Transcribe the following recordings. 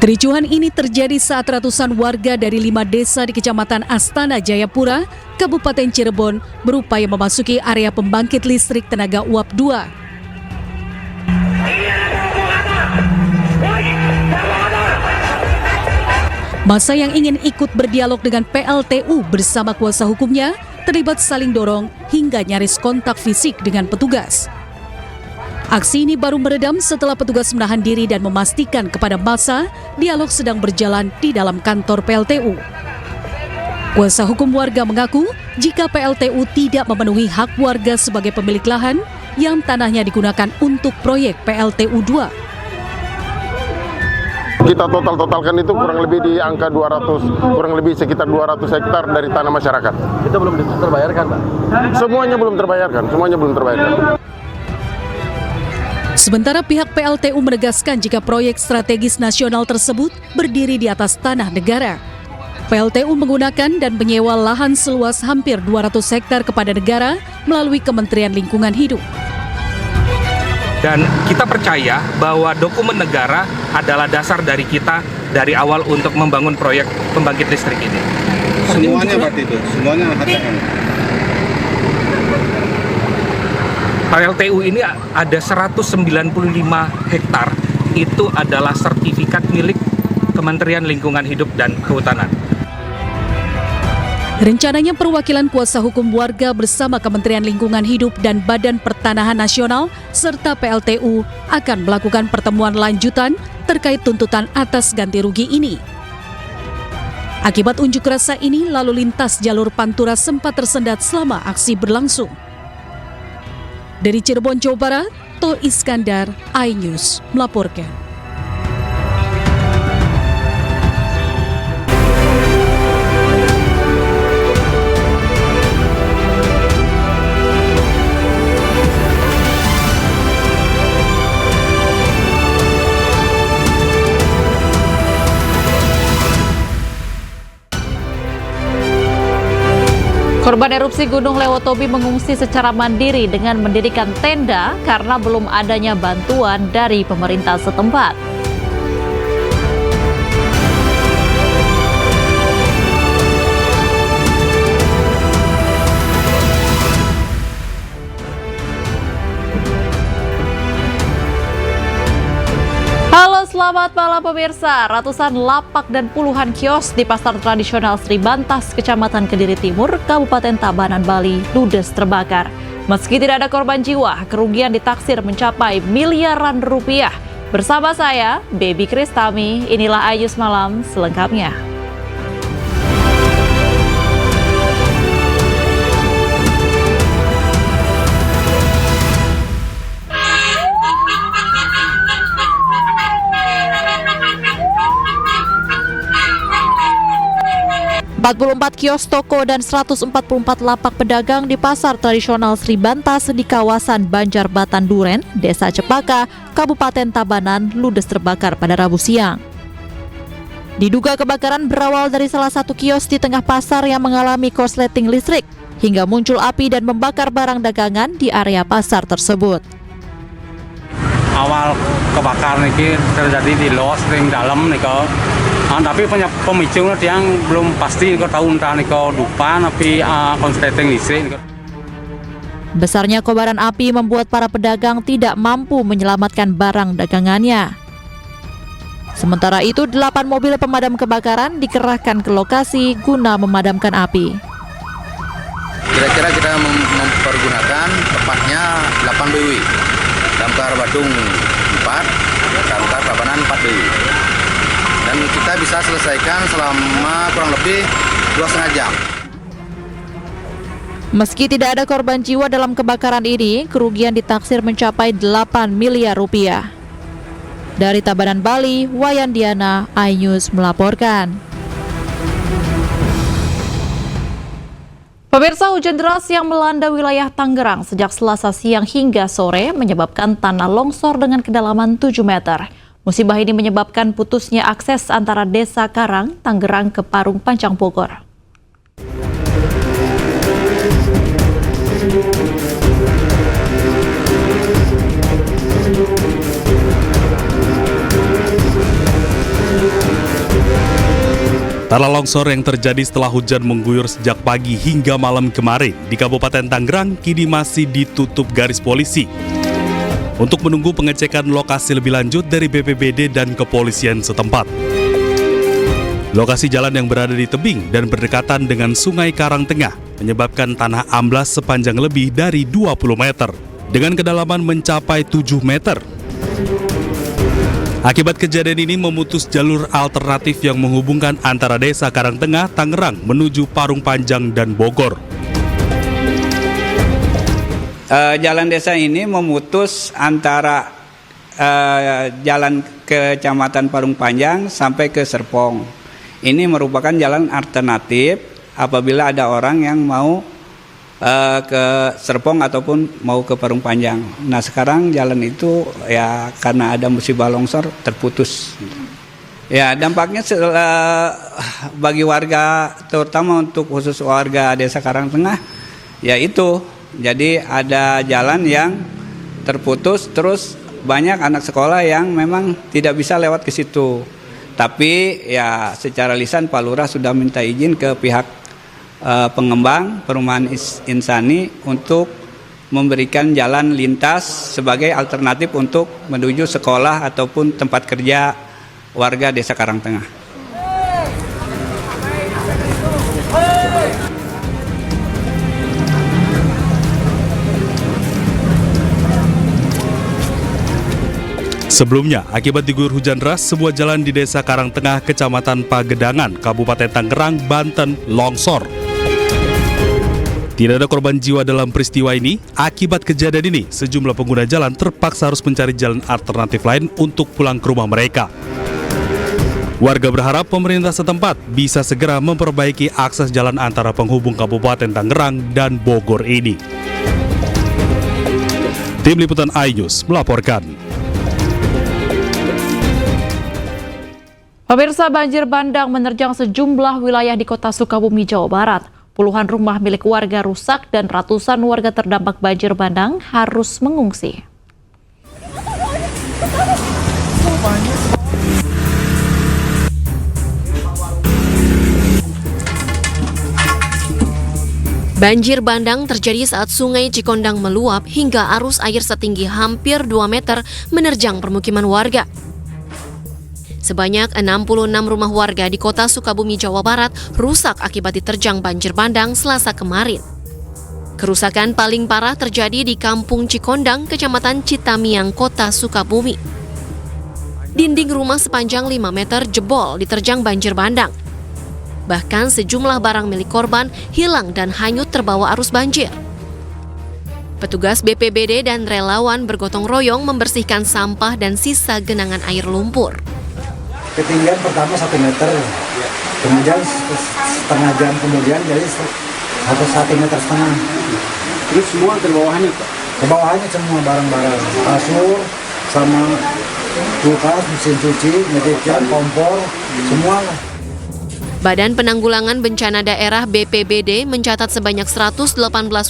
Kericuhan ini terjadi saat ratusan warga dari 5 desa di Kecamatan Astana Jayapura, Kabupaten Cirebon, berupaya memasuki area pembangkit listrik tenaga uap 2. Massa yang ingin ikut berdialog dengan PLTU bersama kuasa hukumnya terlibat saling dorong hingga nyaris kontak fisik dengan petugas. Aksi ini baru meredam setelah petugas menahan diri dan memastikan kepada massa dialog sedang berjalan di dalam kantor PLTU. Kuasa hukum warga mengaku jika PLTU tidak memenuhi hak warga sebagai pemilik lahan yang tanahnya digunakan untuk proyek PLTU 2. Kita totalkan itu kurang lebih di angka 200, kurang lebih sekitar 200 hektar dari tanah masyarakat. Itu belum terbayarkan, Pak? Semuanya belum terbayarkan. Sementara pihak PLTU menegaskan jika proyek strategis nasional tersebut berdiri di atas tanah negara. PLTU menggunakan dan menyewa lahan seluas hampir 200 hektar kepada negara melalui Kementerian Lingkungan Hidup. Dan kita percaya bahwa dokumen negara adalah dasar dari kita dari awal untuk membangun proyek pembangkit listrik ini. Semuanya berarti itu, semuanya HTM. PLTU ini ada 195 hektar, itu adalah sertifikat milik Kementerian Lingkungan Hidup dan Kehutanan. Rencananya perwakilan kuasa hukum warga bersama Kementerian Lingkungan Hidup dan Badan Pertanahan Nasional serta PLTU akan melakukan pertemuan lanjutan terkait tuntutan atas ganti rugi ini. Akibat unjuk rasa ini, lalu lintas jalur Pantura sempat tersendat selama aksi berlangsung. Dari Cirebon, Jawa Barat, To Iskandar, iNews melaporkan. Korban erupsi Gunung Lewotobi mengungsi secara mandiri dengan mendirikan tenda karena belum adanya bantuan dari pemerintah setempat. Halo, selamat malam pemirsa. Ratusan lapak dan puluhan kios di pasar tradisional Sri Bantas, Kecamatan Kediri Timur, Kabupaten Tabanan, Bali, ludes terbakar. Meski tidak ada korban jiwa, kerugian ditaksir mencapai miliaran rupiah. Bersama saya, Baby Kristami, inilah iNews Malam selengkapnya. Empat kios toko dan 144 lapak pedagang di pasar tradisional Sri Bantas di kawasan Banjarbatan Duren, Desa Cepaka, Kabupaten Tabanan, ludes terbakar pada Rabu siang. Diduga kebakaran berawal dari salah satu kios di tengah pasar yang mengalami korsleting listrik, hingga muncul api dan membakar barang dagangan di area pasar tersebut. Awal kebakaran ini terjadi di los ring dalam nih tapi pemicunya yang belum pasti tahu entah dupa tapi konsleting listrik. Besarnya kobaran api membuat para pedagang tidak mampu menyelamatkan barang dagangannya. Sementara itu 8 mobil pemadam kebakaran dikerahkan ke lokasi guna memadamkan api. Kira-kira kita mempergunakan tepatnya 8 BW. Damkar Badung 4, damkar Tabanan 4 BW. Dan kita bisa selesaikan selama kurang lebih 2,5 jam. Meski tidak ada korban jiwa dalam kebakaran ini, kerugian ditaksir mencapai 8 miliar rupiah. Dari Tabanan, Bali, Wayan Diana, iNews melaporkan. Pemirsa, hujan deras yang melanda wilayah Tangerang sejak Selasa siang hingga sore menyebabkan tanah longsor dengan kedalaman 7 meter. Musibah ini menyebabkan putusnya akses antara Desa Karang, Tangerang ke Parung Panjang, Bogor. Tanah longsor yang terjadi setelah hujan mengguyur sejak pagi hingga malam kemarin di Kabupaten Tangerang kini masih ditutup garis polisi untuk menunggu pengecekan lokasi lebih lanjut dari BPBD dan kepolisian setempat. Lokasi jalan yang berada di tebing dan berdekatan dengan Sungai Karangtengah menyebabkan tanah amblas sepanjang lebih dari 20 meter dengan kedalaman mencapai 7 meter. Akibat kejadian ini memutus jalur alternatif yang menghubungkan antara Desa Karangtengah, Tangerang menuju Parung Panjang dan Bogor. Jalan desa ini memutus antara jalan Kecamatan Parung Panjang sampai ke Serpong. Ini merupakan jalan alternatif apabila ada orang yang mau ke Serpong ataupun mau ke Parung Panjang. Nah sekarang jalan itu ya karena ada musibah longsor terputus. Ya dampaknya bagi warga, terutama untuk khusus warga Desa Karangtengah, ya itu. Jadi ada jalan yang terputus, terus banyak anak sekolah yang memang tidak bisa lewat ke situ. Tapi ya secara lisan Pak Lurah sudah minta izin ke pihak pengembang perumahan Insani untuk memberikan jalan lintas sebagai alternatif untuk menuju sekolah ataupun tempat kerja warga Desa Karangtengah. Sebelumnya, akibat diguyur hujan deras, sebuah jalan di Desa Karangtengah, Kecamatan Pagedangan, Kabupaten Tangerang, Banten, longsor. Tidak ada korban jiwa dalam peristiwa ini. Akibat kejadian ini, sejumlah pengguna jalan terpaksa harus mencari jalan alternatif lain untuk pulang ke rumah mereka. Warga berharap pemerintah setempat bisa segera memperbaiki akses jalan antara penghubung Kabupaten Tangerang dan Bogor ini. Tim Liputan iNews melaporkan. Pemirsa, banjir bandang menerjang sejumlah wilayah di Kota Sukabumi, Jawa Barat. Puluhan rumah milik warga rusak dan ratusan warga terdampak banjir bandang harus mengungsi. Banjir bandang terjadi saat Sungai Cikondang meluap hingga arus air setinggi hampir 2 meter menerjang permukiman warga. Sebanyak 66 rumah warga di Kota Sukabumi, Jawa Barat rusak akibat diterjang banjir bandang Selasa kemarin. Kerusakan paling parah terjadi di Kampung Cikondang, Kecamatan Citamiang, Kota Sukabumi. Dinding rumah sepanjang 5 meter jebol diterjang banjir bandang. Bahkan sejumlah barang milik korban hilang dan hanyut terbawa arus banjir. Petugas BPBD dan relawan bergotong royong membersihkan sampah dan sisa genangan air lumpur. Ketinggian pertama 1 meter, kemudian setengah jam kemudian jadi 1,5 meter. Terus semua ke bawahnya, Pak? Ke bawahnya semua barang-barang, kasur, sama kulkas, mesin cuci, meja, kompor, semua. Badan Penanggulangan Bencana Daerah BPBD mencatat sebanyak 118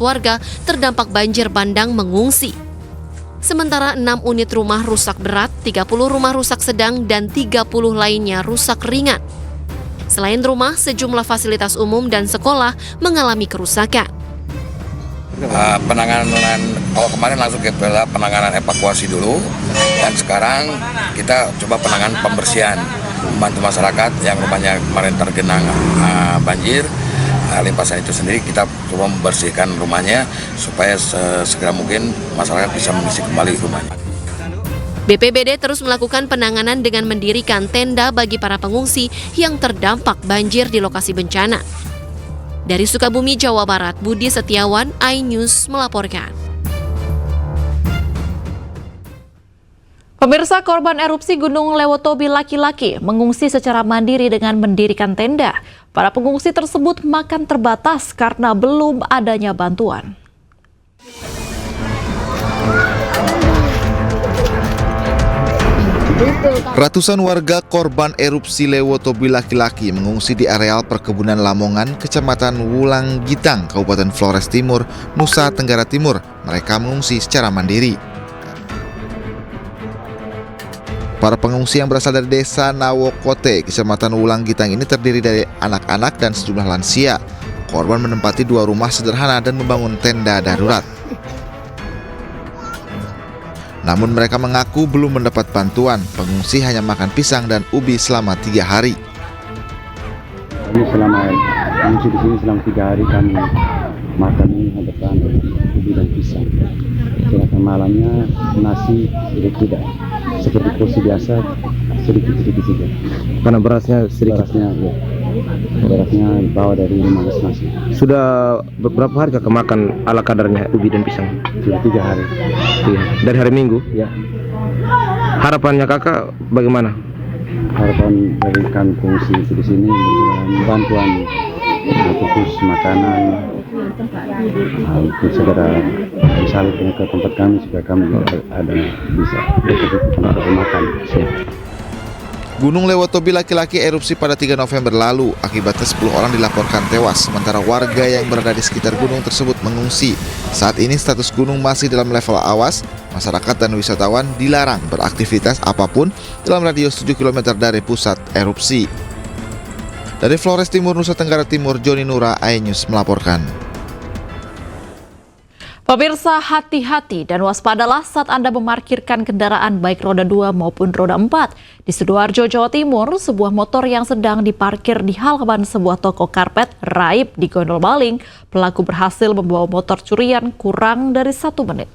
warga terdampak banjir bandang mengungsi. Sementara 6 unit rumah rusak berat, 30 rumah rusak sedang, dan 30 lainnya rusak ringan. Selain rumah, sejumlah fasilitas umum dan sekolah mengalami kerusakan. Penanganan, kalau kemarin langsung ke penanganan evakuasi dulu, dan sekarang kita coba penanganan pembersihan, membantu masyarakat yang rumahnya kemarin tergenang banjir. Limpasan itu sendiri kita coba membersihkan rumahnya supaya segera mungkin masyarakat bisa mengisi kembali rumahnya. BPBD terus melakukan penanganan dengan mendirikan tenda bagi para pengungsi yang terdampak banjir di lokasi bencana. Dari Sukabumi, Jawa Barat, Budi Setiawan, iNews melaporkan. Pemirsa, korban erupsi Gunung Lewotobi laki-laki mengungsi secara mandiri dengan mendirikan tenda. Para pengungsi tersebut makan terbatas karena belum adanya bantuan. Ratusan warga korban erupsi Lewotobi laki-laki mengungsi di areal perkebunan Lamongan, Kecamatan Wulanggitang, Kabupaten Flores Timur, Nusa Tenggara Timur. Mereka mengungsi secara mandiri. Para pengungsi yang berasal dari desa Nawokote, Kecamatan Wulang Gitang ini terdiri dari anak-anak dan sejumlah lansia. Korban menempati 2 rumah sederhana dan membangun tenda darurat. Namun mereka mengaku belum mendapat bantuan. Pengungsi hanya makan pisang dan ubi selama 3 hari. Kami selama mengungsi di sini selama 3 hari kami makan hadapan ubi dan pisang. Sedangkan malamnya nasi tidak seperti porsi biasa, sedikit saja. Karena berasnya sedikit. Berasnya dibawa dari rumah nasi. Sudah beberapa hari kakak makan ala kadarnya ubi dan pisang? Sudah 3 hari. Dari hari Minggu? Ya. Harapannya kakak bagaimana? Harapan dari kami pengungsi di sini bantuan khusus makanan untuk segera disalurkan ke tempat kami supaya kami ada bisa berkecukupan makan. Gunung Lewotobi laki-laki erupsi pada 3 November lalu. Akibatnya 10 orang dilaporkan tewas, sementara warga yang berada di sekitar gunung tersebut mengungsi. Saat ini status gunung masih dalam level awas. Masyarakat dan wisatawan dilarang beraktivitas apapun dalam radius 7 km dari pusat erupsi. Dari Flores Timur, Nusa Tenggara Timur, Joni Nura, iNews melaporkan. Pemirsa, hati-hati dan waspadalah saat Anda memarkirkan kendaraan baik roda 2 maupun roda 4. Di Sidoarjo, Jawa Timur, sebuah motor yang sedang diparkir di halaman sebuah toko karpet raib di gondol maling. Pelaku berhasil membawa motor curian kurang dari 1 menit.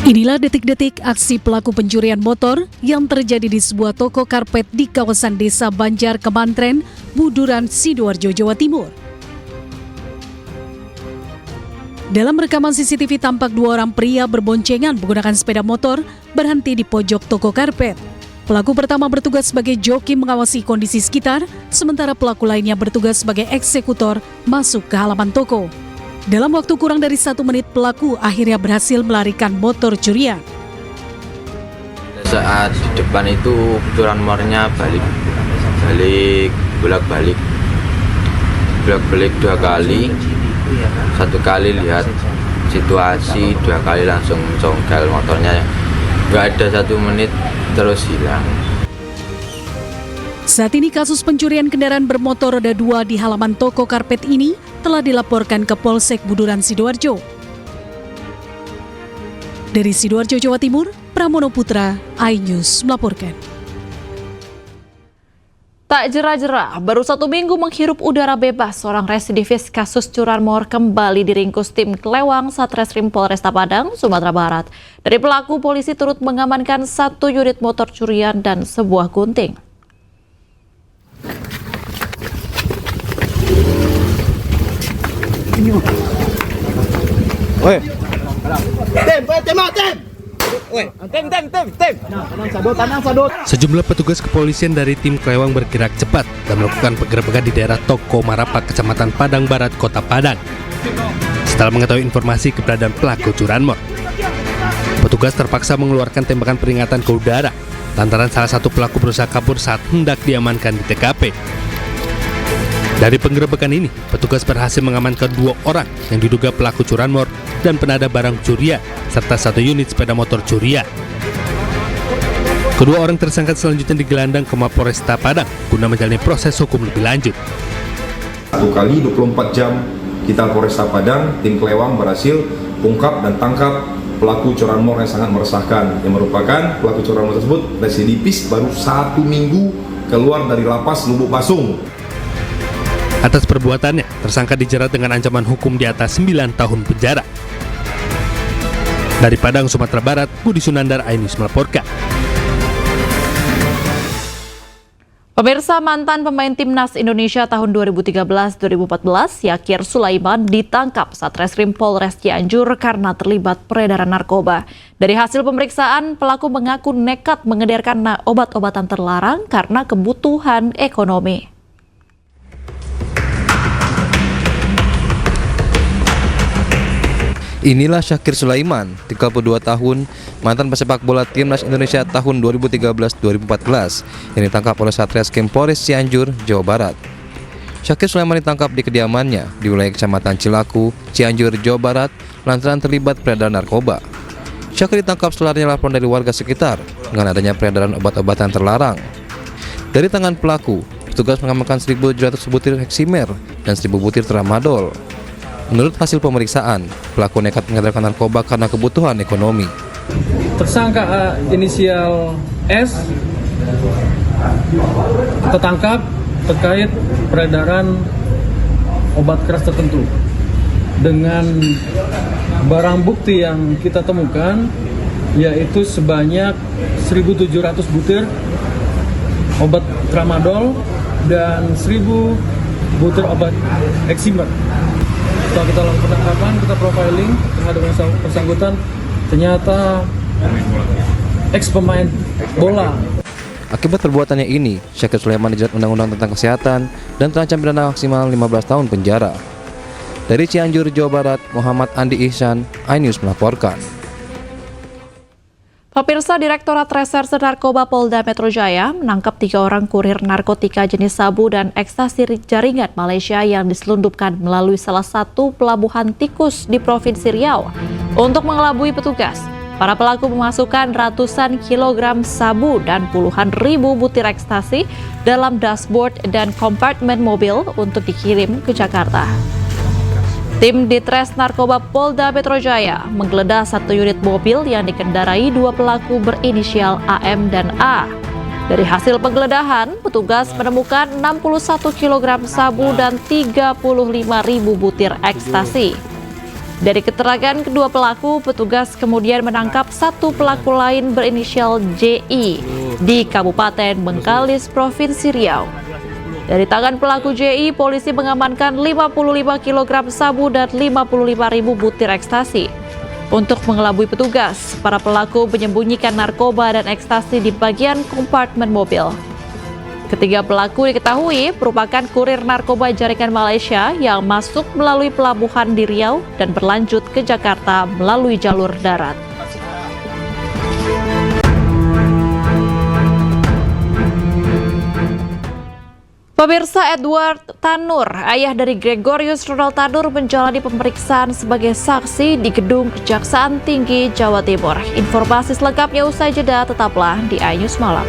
Inilah detik-detik aksi pelaku pencurian motor yang terjadi di sebuah toko karpet di kawasan Desa Banjar Kemantren, Buduran, Sidoarjo, Jawa Timur. Dalam rekaman CCTV tampak 2 orang pria berboncengan menggunakan sepeda motor berhenti di pojok toko karpet. Pelaku pertama bertugas sebagai joki mengawasi kondisi sekitar, sementara pelaku lainnya bertugas sebagai eksekutor masuk ke halaman toko. Dalam waktu kurang dari 1 menit, pelaku akhirnya berhasil melarikan motor curian. Saat di depan itu curanmornya bolak-balik 2 kali. 1 kali lihat situasi, 2 kali langsung congkel motornya. Nggak ada 1 menit terus hilang. Saat ini kasus pencurian kendaraan bermotor roda 2 di halaman toko karpet ini telah dilaporkan ke Polsek Buduran, Sidoarjo. Dari Sidoarjo, Jawa Timur, Pramono Putra, iNews melaporkan. Tak jera-jera, baru 1 minggu menghirup udara bebas, seorang residivis kasus curanmor kembali diringkus tim Kelewang Satreskrim Polresta Padang, Sumatera Barat. Dari pelaku, polisi turut mengamankan 1 unit motor curian dan sebuah gunting. Oi. Sejumlah petugas kepolisian dari tim Kelewang bergerak cepat dan melakukan penggerebekan di daerah Toko Marapak, Kecamatan Padang Barat, Kota Padang. Setelah mengetahui informasi keberadaan pelaku curanmor, petugas terpaksa mengeluarkan tembakan peringatan ke udara lantaran salah satu pelaku berusaha kabur saat hendak diamankan di TKP. Dari penggerebekan ini, petugas berhasil mengamankan 2 orang yang diduga pelaku curanmor dan penada barang curian, serta 1 unit sepeda motor curian. Kedua orang tersangka selanjutnya digelandang ke Mapolresta Padang guna menjalani proses hukum lebih lanjut. 1 kali 24 jam kita Polresta Padang, tim Kelewang berhasil ungkap dan tangkap pelaku curanmor yang sangat meresahkan, yang merupakan pelaku curanmor tersebut residivis baru 1 minggu keluar dari lapas Lubuk Basung. Atas perbuatannya, tersangka dijerat dengan ancaman hukum di atas 9 tahun penjara. Dari Padang, Sumatera Barat, Budi Sunandar, iNews melaporkan. Pemirsa, mantan pemain Timnas Indonesia tahun 2013-2014, Yakir Sulaiman ditangkap Satreskrim Polres Cianjur karena terlibat peredaran narkoba. Dari hasil pemeriksaan, pelaku mengaku nekat mengedarkan obat-obatan terlarang karena kebutuhan ekonomi. Inilah Syakir Sulaiman, 32 tahun, mantan pesepak bola Timnas Indonesia tahun 2013-2014 yang ditangkap oleh Satreskrim Polres Cianjur, Jawa Barat. Syakir Sulaiman ditangkap di kediamannya di wilayah Kecamatan Cilaku, Cianjur, Jawa Barat lantaran terlibat peredaran narkoba. Syakir ditangkap setelah adanya laporan dari warga sekitar dengan adanya peredaran obat-obatan terlarang. Dari tangan pelaku, petugas mengamankan 1.700 butir heksimer dan 1.000 butir tramadol. Menurut hasil pemeriksaan, pelaku nekat mengedarkan narkoba karena kebutuhan ekonomi. Tersangka inisial S tertangkap terkait peredaran obat keras tertentu. Dengan barang bukti yang kita temukan yaitu sebanyak 1.700 butir obat tramadol dan 1.000 butir obat eksimer. Setelah kita lakukan penangkapan, kita profiling terhadap yang bersangkutan, ternyata ex pemain bola. Akibat perbuatannya ini, Syakir Sulaiman dijerat Undang-Undang tentang Kesehatan dan terancam pidana maksimal 15 tahun penjara. Dari Cianjur, Jawa Barat, Muhammad Andi Ihsan, iNews melaporkan. Pemirsa, Direktorat Reserse Narkoba Polda Metro Jaya menangkap 3 orang kurir narkotika jenis sabu dan ekstasi jaringan Malaysia yang diselundupkan melalui salah satu pelabuhan tikus di Provinsi Riau. Untuk mengelabui petugas, para pelaku memasukkan ratusan kilogram sabu dan puluhan ribu butir ekstasi dalam dashboard dan kompartemen mobil untuk dikirim ke Jakarta. Tim Ditres Narkoba Polda Metro Jaya menggeledah 1 unit mobil yang dikendarai 2 pelaku berinisial AM dan A. Dari hasil penggeledahan, petugas menemukan 61 kg sabu dan 35.000 butir ekstasi. Dari keterangan kedua pelaku, petugas kemudian menangkap 1 pelaku lain berinisial JI di Kabupaten Bengkalis, Provinsi Riau. Dari tangan pelaku JI, polisi mengamankan 55 kg sabu dan 55.000 butir ekstasi. Untuk mengelabui petugas, para pelaku menyembunyikan narkoba dan ekstasi di bagian kompartemen mobil. Ketiga pelaku diketahui merupakan kurir narkoba jaringan Malaysia yang masuk melalui pelabuhan di Riau dan berlanjut ke Jakarta melalui jalur darat. Pemirsa, Edward Tanur, ayah dari Gregorius Ronald Tanur, menjalani pemeriksaan sebagai saksi di Gedung Kejaksaan Tinggi Jawa Timur. Informasi selengkapnya usai jeda, tetaplah di iNews Malam.